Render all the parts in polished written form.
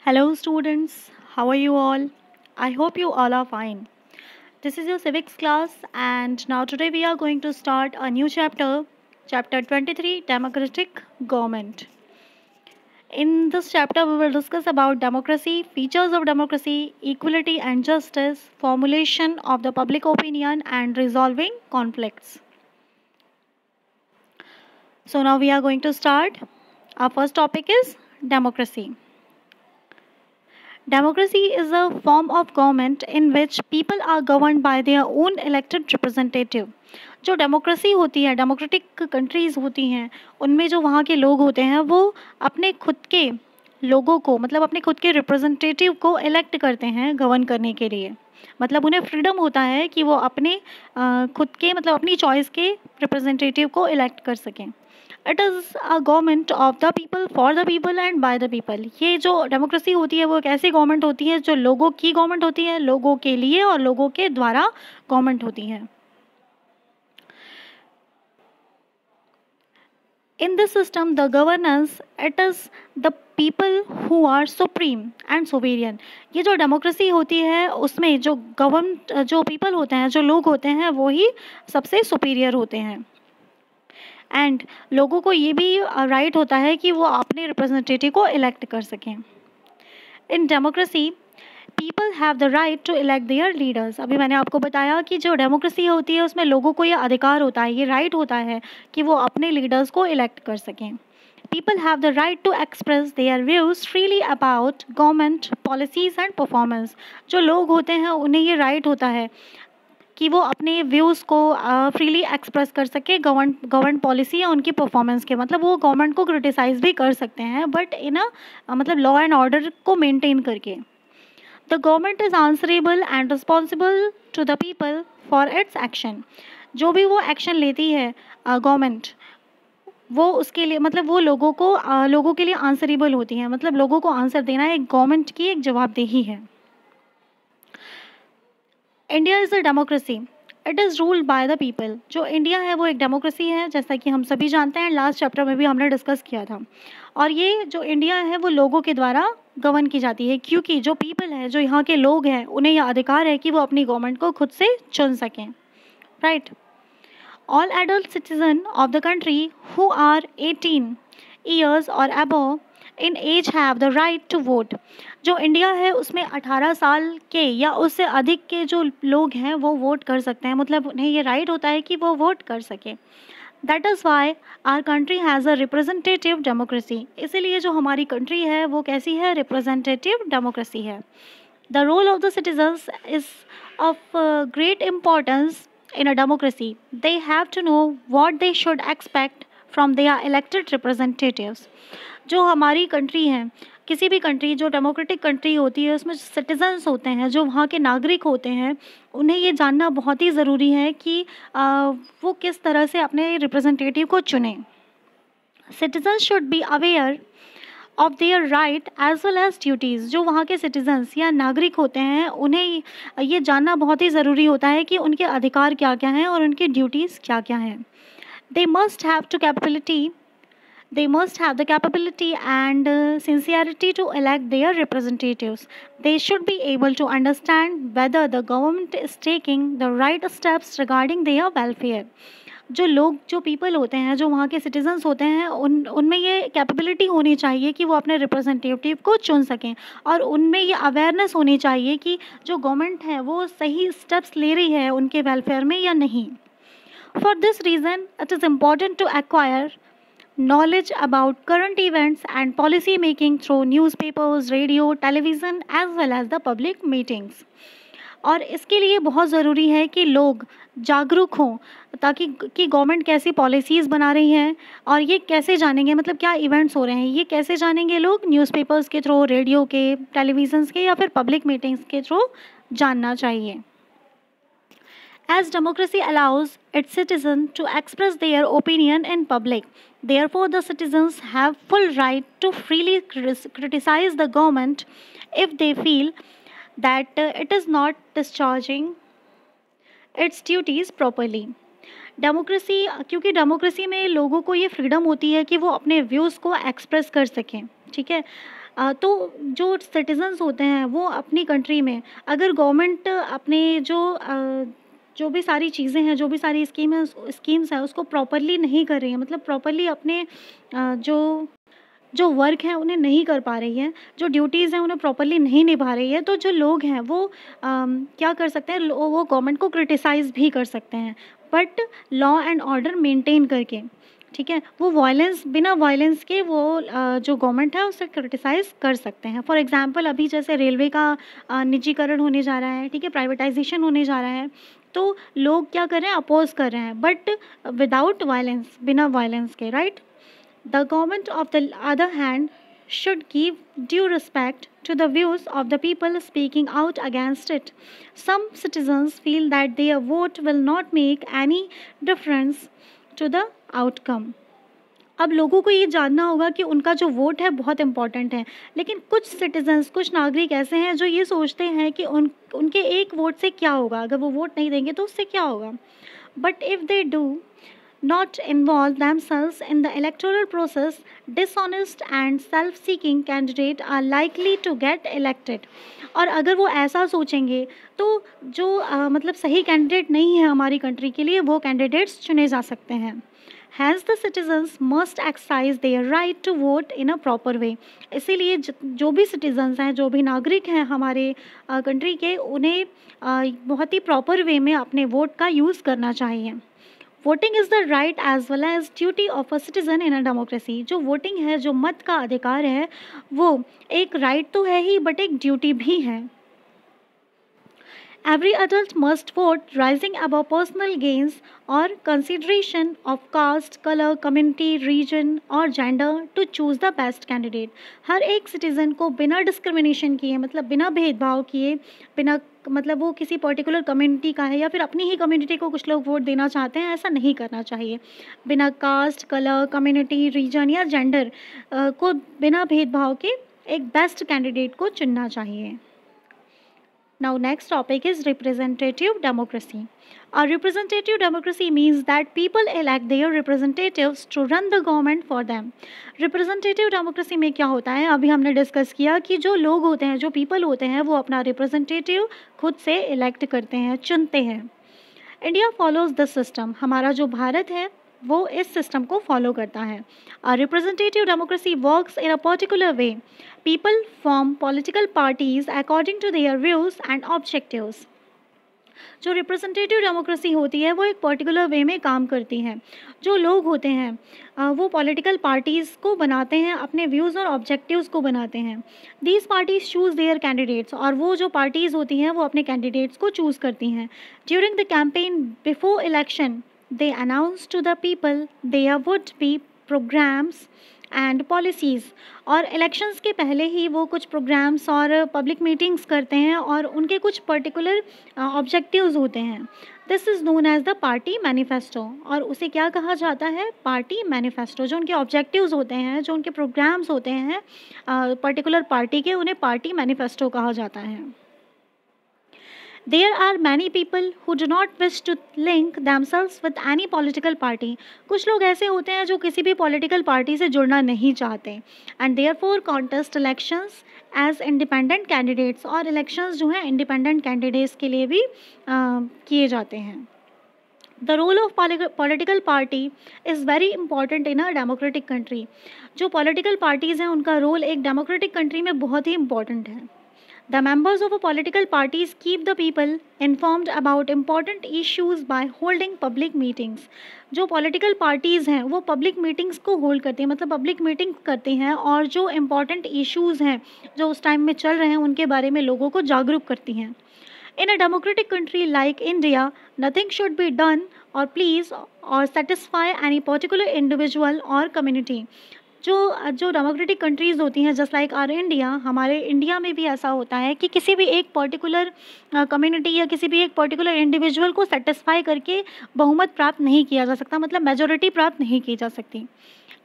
Hello, students. How are you all? I hope you all are fine. This is your civics class, and now today we are going to start a new chapter, chapter 23 Democratic Government. In this chapter, we will discuss about democracy, features of democracy, equality and justice, formulation of the public opinion, and resolving conflicts. So, now we are going to start. Our first topic is democracy. Democracy is a form of government in which people are governed by their own elected representative. जो democracy होती है, democratic countries होती हैं, उनमें जो वहाँ के लोग होते हैं वो अपने खुद के लोगों को मतलब अपने खुद के रिप्रेजेंटेटिव को इलेक्ट करते हैं गवर्न करने के लिए। मतलब उन्हें फ्रीडम होता है कि वो अपने खुद के मतलब अपनी चॉइस के रिप्रेजेंटेटिव को इलेक्ट कर सकें। It is a government of the people for the people and by the people. ये जो डेमोक्रेसी होती है वो एक ऐसी गवर्नमेंट होती है जो लोगों की गवर्नमेंट होती है, लोगों के लिए और लोगों के द्वारा गवर्नमेंट होती है। In this system, the governance, it is the people who are supreme and sovereign। ये जो डेमोक्रेसी होती है उसमें जो पीपल होते हैं, जो लोग होते हैं, वो ही सबसे सुपीरियर होते हैं। एंड लोगों को ये भी राइट होता है कि वो अपने रिप्रेजेंटेटिव को इलेक्ट कर सकें। In democracy people have the right to elect their leaders. अभी मैंने आपको बताया कि जो डेमोक्रेसी होती है उसमें लोगों को ये अधिकार होता है, ये राइट होता है कि वो अपने लीडर्स को इलेक्ट कर सकें। People have the right to express their views freely about government policies and performance. जो लोग होते हैं उन्हें ये राइट होता है कि वो अपने व्यूज़ को फ्रीली एक्सप्रेस कर सके गवर्नमेंट पॉलिसी या उनकी परफॉर्मेंस के। मतलब वो गवर्नमेंट को क्रिटिसाइज़ भी कर सकते हैं बट इन मतलब लॉ एंड ऑर्डर को मेंटेन करके। The government is answerable and responsible to the people for its action. जो भी वो एक्शन लेती है गवर्नमेंट, वो उसके लिए मतलब वो लोगों के लिए आंसरेबल होती है। मतलब लोगों को आंसर देना एक गवर्नमेंट की एक जवाबदेही है। India is a democracy, it is ruled by the people. जो इंडिया है वो एक डेमोक्रेसी है, जैसा कि हम सभी जानते हैं, लास्ट चैप्टर में भी हमने डिस्कस किया था। और ये जो इंडिया है वो लोगों के द्वारा गवर्न की जाती है, क्योंकि जो पीपल है, जो यहाँ के लोग हैं, उन्हें यह अधिकार है कि वो अपनी गवर्नमेंट को खुद से चुन सकें। Right. All adult citizen of the country who are 18 years और above in age have the right to vote. जो इंडिया है उसमें 18 साल के या उससे अधिक के जो लोग हैं वो वोट कर सकते हैं। मतलब उन्हें ये राइट होता है कि वो वोट कर सकें। That is why our country has a representative democracy. इसीलिए जो हमारी कंट्री है वो कैसी है, रिप्रेजेंटेटिव डेमोक्रेसी है। The role of the citizens is of great importance in a democracy. They have to know what they should expect from their elected representatives। जो हमारी कंट्री है, किसी भी कंट्री जो डेमोक्रेटिक कंट्री होती है उसमें सिटीजन्स होते हैं, जो वहाँ के नागरिक होते हैं, उन्हें ये जानना बहुत ही ज़रूरी है कि वो किस तरह से अपने रिप्रेजेंटेटिव को चुनें। Citizens should be aware of their right as well as duties. जो वहाँ के सिटीजन्स या नागरिक होते हैं उन्हें ये जानना बहुत ही ज़रूरी होता है कि उनके अधिकार क्या क्या हैं और उनकी ड्यूटीज़ क्या क्या हैं। They must have the capability and sincerity to elect their representatives. They should be able to understand whether the government is taking the right steps regarding their welfare। जो पीपल होते हैं, जो वहाँ के सिटीजन्स होते हैं, उनमें ये कैपेबिलिटी होनी चाहिए कि वो अपने रिप्रेजेंटेटिव को चुन सकें, और उनमें ये अवेयरनेस होनी चाहिए कि जो गवर्नमेंट है वो सही स्टेप्स ले रही है उनके वेलफेयर में या नहीं। For this reason it is important to acquire knowledge about current events and policy making through newspapers, radio, television as well as the public meetings। और इसके लिए बहुत ज़रूरी है कि लोग जागरूक हों, ताकि कि गवर्नमेंट कैसी पॉलिसीज़ बना रही हैं और ये कैसे जानेंगे, मतलब क्या इवेंट्स हो रहे हैं ये कैसे जानेंगे लोग, न्यूज़पेपर्स के थ्रू, रेडियो के, टेलीविज़न्स के या फिर पब्लिक मीटिंग्स के थ्रू जानना चाहिए। As democracy allows its citizens to express their opinion in public, therefore the citizens have full right to freely criticize the government if they feel that it is not discharging its duties properly। Democracy, क्योंकि democracy में लोगों को ये freedom होती है कि वो अपने व्यूज़ को एक्सप्रेस कर सकें। ठीक है, तो जो सिटीजन्स होते हैं वो अपनी कंट्री में अगर गवर्नमेंट अपने जो भी सारी चीज़ें हैं, जो भी सारी स्कीम्स हैं उसको प्रॉपरली नहीं कर रही है, मतलब प्रॉपरली अपने जो जो वर्क है उन्हें नहीं कर पा रही है, जो ड्यूटीज़ हैं उन्हें प्रॉपरली नहीं निभा रही है, तो जो लोग हैं वो क्या कर सकते हैं, वो गवर्नमेंट को क्रिटिसाइज़ भी कर सकते हैं, but law and order maintain करके, ठीक है। वो वायलेंस, बिना वायलेंस के वो जो गवर्नमेंट है उससे क्रिटिसाइज़ कर सकते हैं। फॉर एग्जांपल अभी जैसे रेलवे का निजीकरण होने जा रहा है, ठीक है, प्राइवेटाइजेशन होने जा रहा है, तो लोग क्या कर रहे हैं, अपोज कर रहे हैं, बट विदाउट वायलेंस, बिना वायलेंस के, right. The government, on the other hand, should give due respect to the views of the people speaking out against it. Some citizens feel that their vote will not make any difference to the outcome. अब लोगों को ये जानना होगा कि उनका जो vote है बहुत इम्पॉर्टेंट है, लेकिन कुछ सिटीजन्स, कुछ नागरिक ऐसे हैं जो ये सोचते हैं कि उनके एक वोट से क्या होगा, अगर वो वोट नहीं देंगे तो उससे क्या होगा। But if they do not involve themselves in the electoral process, dishonest and self-seeking candidate are likely to get elected. और अगर वो ऐसा सोचेंगे तो जो मतलब सही कैंडिडेट नहीं है हमारी कंट्री के लिए, वो कैंडिडेट्स चुने जा सकते हैं। Hence the citizens must exercise their right to vote in a proper way. इसीलिए जो भी सिटीजन्स हैं, जो भी नागरिक हैं हमारे कंट्री के, उन्हें बहुत ही प्रॉपर वे में अपने वोट का यूज़ करना चाहिए। Voting is the right as well as duty of a citizen in a democracy. जो वोटिंग है, जो मत का अधिकार है, वो एक राइट तो है ही बट एक ड्यूटी भी है। Every adult must vote rising above personal gains or consideration of caste, color, community, region और gender to choose the best candidate. हर एक सिटीज़न को बिना डिस्क्रिमिनेशन किए, मतलब बिना भेदभाव किए, बिना मतलब वो किसी पर्टिकुलर कम्युनिटी का है या फिर अपनी ही कम्युनिटी को कुछ लोग वोट देना चाहते हैं, ऐसा नहीं करना चाहिए। बिना कास्ट, कलर, कम्युनिटी, रीजन या जेंडर को बिना भेदभाव के एक बेस्ट कैंडिडेट को चुनना चाहिए। Now next topic is representative democracy. A representative democracy means that people elect their representatives to run the government for them. Representative democracy में क्या होता है, अभी हमने डिस्कस किया कि जो लोग होते हैं, जो पीपल होते हैं, वो अपना रिप्रेजेंटेटिव खुद से इलेक्ट करते हैं, चुनते हैं। India follows this system. हमारा जो भारत है वो इस सिस्टम को फॉलो करता है। A representative democracy works in a particular way. People form political parties according to their views and objectives. जो रिप्रेजेंटेटिव डेमोक्रेसी होती है वो एक पर्टिकुलर वे में काम करती है। जो लोग होते हैं वो पॉलिटिकल पार्टीज़ को बनाते हैं, अपने व्यूज़ और ऑब्जेक्टिव्स को बनाते हैं। These parties choose there candidates, और वो जो पार्टीज़ होती हैं वो अपने कैंडिडेट्स को चूज़ करती हैं। During the campaign before election they announce to the people there would be programs and policies. और इलेक्शंस के पहले ही वो कुछ प्रोग्राम्स और पब्लिक मीटिंग्स करते हैं और उनके कुछ पर्टिकुलर ऑब्जेक्टिव्स होते हैं। This is known as the party manifesto, और उसे क्या कहा जाता है, पार्टी मैनिफेस्टो। जो उनके ऑब्जेक्टिव्स होते हैं, जो उनके प्रोग्राम्स होते हैं पर्टिकुलर पार्टी के, उन्हें पार्टी मैनिफेस्टो कहा जाता है। There are many people who do not wish to link themselves with any political party. कुछ लोग ऐसे होते हैं जो किसी भी पॉलिटिकल पार्टी से जुड़ना नहीं चाहते, and therefore contest elections as independent candidates. और इलेक्शंस जो हैं इंडिपेंडेंट कैंडिडेट्स के लिए भी किए जाते हैं। The role of political party is very important in a democratic country. जो पॉलिटिकल पार्टीज़ हैं उनका रोल एक डेमोक्रेटिक कंट्री में बहुत ही इम्पॉर्टेंट है। The members of a political parties keep the people informed about important issues by holding public meetings. जो political parties हैं वो पब्लिक मीटिंग्स को होल्ड करती हैं, मतलब पब्लिक मीटिंग करती हैं और जो इम्पॉर्टेंट इश्यूज़ हैं जो उस टाइम में चल रहे हैं उनके बारे में लोगों को जागरूक करती हैं। In a democratic country like India, nothing should be done or please or satisfy any particular individual or community. जो डेमोक्रेटिक कंट्रीज़ होती हैं जस्ट लाइक आर इंडिया, हमारे इंडिया में भी ऐसा होता है कि किसी भी एक पर्टिकुलर कम्युनिटी या किसी भी एक पर्टिकुलर इंडिविजुअल को सेटिस्फाई करके बहुमत प्राप्त नहीं किया जा सकता, मतलब मेजॉरिटी प्राप्त नहीं की जा सकती।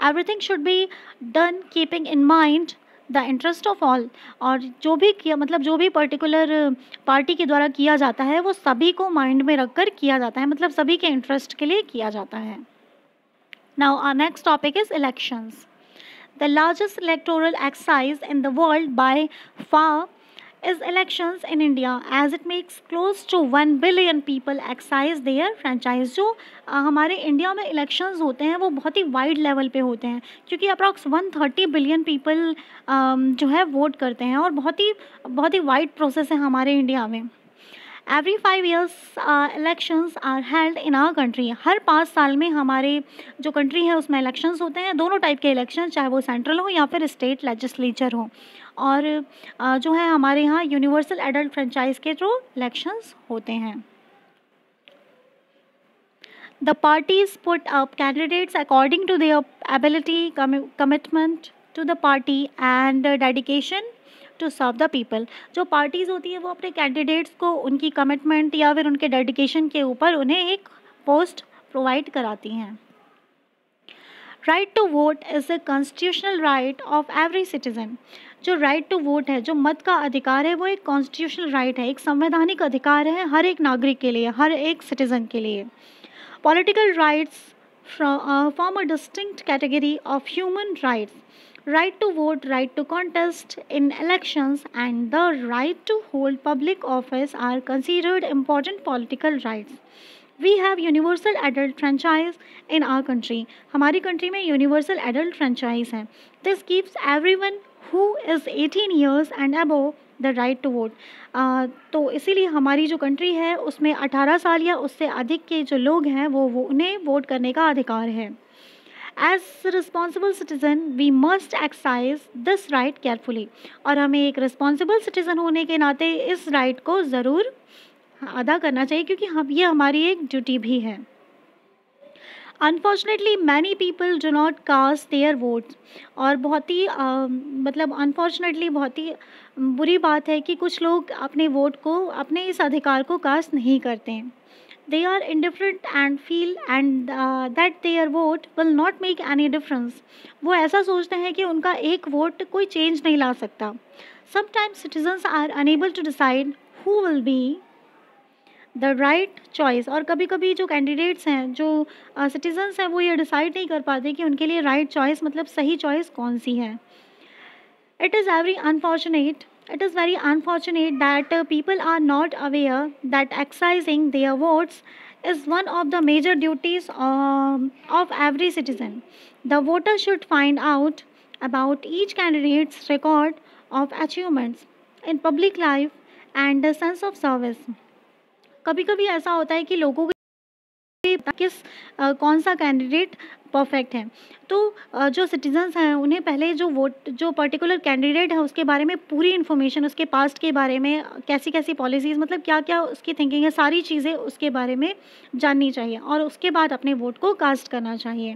Everything should be done keeping in mind the interest of all. और जो भी किया, मतलब जो भी पर्टिकुलर पार्टी के द्वारा किया जाता है वो सभी को माइंड में रख कर किया जाता है, मतलब सभी के इंटरेस्ट के लिए किया जाता है। Now our next topic is elections. The largest electoral exercise in the world by far is elections in India, as it makes close to 1 billion people exercise their franchise. जो हमारे इंडिया में elections होते हैं वो बहुत ही wide level पे होते हैं, क्योंकि अप्रॉक्स 130 बिलियन पीपल जो है वोट करते हैं, और बहुत ही वाइड प्रोसेस है हमारे इंडिया में. Every 5 years elections are held in our country. हर 5 साल में हमारे जो कंट्री है उसमें इलेक्शंस होते हैं, दोनों टाइप के इलेक्शन, चाहे वो सेंट्रल हो या फिर स्टेट लेजिस्लेचर हो. और जो है हमारे यहाँ यूनिवर्सल एडल्ट फ्रेंचाइज के थ्रू इलेक्शंस होते हैं. The parties put up candidates according to their ability, commitment to the party and dedication to serve the people. जो पार्टीज़ होती है वो अपने कैंडिडेट्स को उनकी कमिटमेंट या फिर उनके डेडिकेशन के ऊपर उन्हें एक पोस्ट प्रोवाइड कराती हैं. Right to vote is a constitutional right of every citizen. जो राइट टू वोट है, जो मत का अधिकार है, वो एक कॉन्स्टिट्यूशनल राइट है, एक संवैधानिक अधिकार है हर एक नागरिक के लिए, हर एक सिटीज़न के लिए. Political rights form a distinct category of human rights. Right to vote, right to contest in elections, and the right to hold public office are considered important political rights. We have universal adult franchise in our country. हमारी country में universal adult franchise है. This gives everyone who is 18 years and above the right to vote. तो इसीलिए हमारी जो country है उसमें 18 साल या उससे अधिक के जो लोग हैं वो उन्हें वोट करने का अधिकार है. As a responsible citizen, we must exercise this right carefully. और हमें एक responsible citizen होने के नाते इस right को ज़रूर अदा करना चाहिए, क्योंकि ये हमारी एक ड्यूटी भी है. Unfortunately many people do not cast their votes. और बहुत ही मतलब अनफॉर्चुनेटली बहुत ही बुरी बात है कि कुछ लोग अपने वोट को, अपने इस अधिकार को कास्ट नहीं करते हैं. They are indifferent and feel and that their vote will not make any difference. वो ऐसा सोचते हैं कि उनका एक वोट कोई चेंज नहीं ला सकता. Sometimes citizens are unable to decide who will be the right choice. और कभी कभी जो कैंडिडेट्स हैं, जो सिटीजन्स हैं, वो ये डिसाइड नहीं कर पाते कि उनके लिए राइट चॉइस मतलब सही चॉइस कौन सी है. It is very unfortunate. It is very unfortunate that people are not aware that exercising their votes is one of the major duties of every citizen. The voter should find out about each candidate's record of achievements in public life and a sense of service. कभी कभी ऐसा होता है कि लोगों कौन सा candidate perfect है, तो जो सिटीजन्स हैं उन्हें पहले जो पर्टिकुलर कैंडिडेट है उसके बारे में पूरी इन्फॉर्मेशन, उसके पास्ट के बारे में, कैसी कैसी पॉलिसीज़, मतलब क्या क्या उसकी थिंकिंग है, सारी चीज़ें उसके बारे में जाननी चाहिए और उसके बाद अपने वोट को कास्ट करना चाहिए.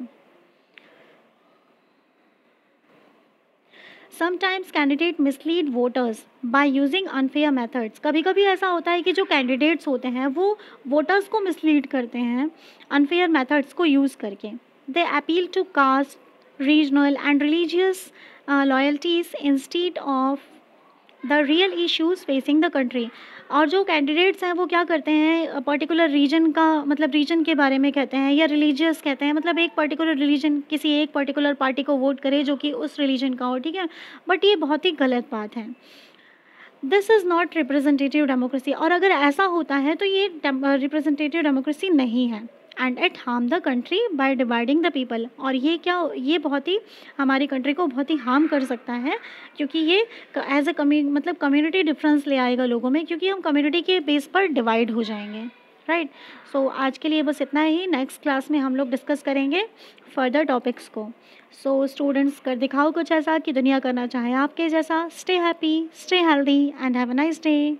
Sometimes candidate mislead voters by using unfair methods. कभी कभी ऐसा होता है कि जो कैंडिडेट्स होते हैं वो वोटर्स को मिसलीड करते हैं अनफेयर मेथड्स को यूज़ करके. They appeal to caste regional and religious loyalties instead of the real issues facing the country. और जो कैंडिडेट्स हैं वो क्या करते हैं, पर्टिकुलर रीजन का मतलब रीजन के बारे में कहते हैं या रिलीजियस कहते हैं, मतलब एक पर्टिकुलर रिलीजन, किसी एक पर्टिकुलर पार्टी को वोट करे जो कि उस रिलीजन का हो, ठीक है. बट ये बहुत ही गलत बात है. This is not representative democracy. और अगर ऐसा होता है तो ये रिप्रेजेंटेटिव डेमोक्रेसी नहीं है. And it harm the country by dividing the people. और ये बहुत ही हमारी कंट्री को बहुत ही हार्म कर सकता है, क्योंकि ये एज ए मतलब कम्युनिटी डिफरेंस ले आएगा लोगों में, क्योंकि हम कम्युनिटी के बेस पर डिवाइड हो जाएंगे. राइट. सो आज के लिए बस इतना ही. नेक्स्ट क्लास में हम लोग डिस्कस करेंगे फर्दर टॉपिक्स को. सो स्टूडेंट्स कर दिखाओ कुछ ऐसा कि दुनिया करना चाहे आपके जैसा. Stay happy, stay healthy and have a nice day.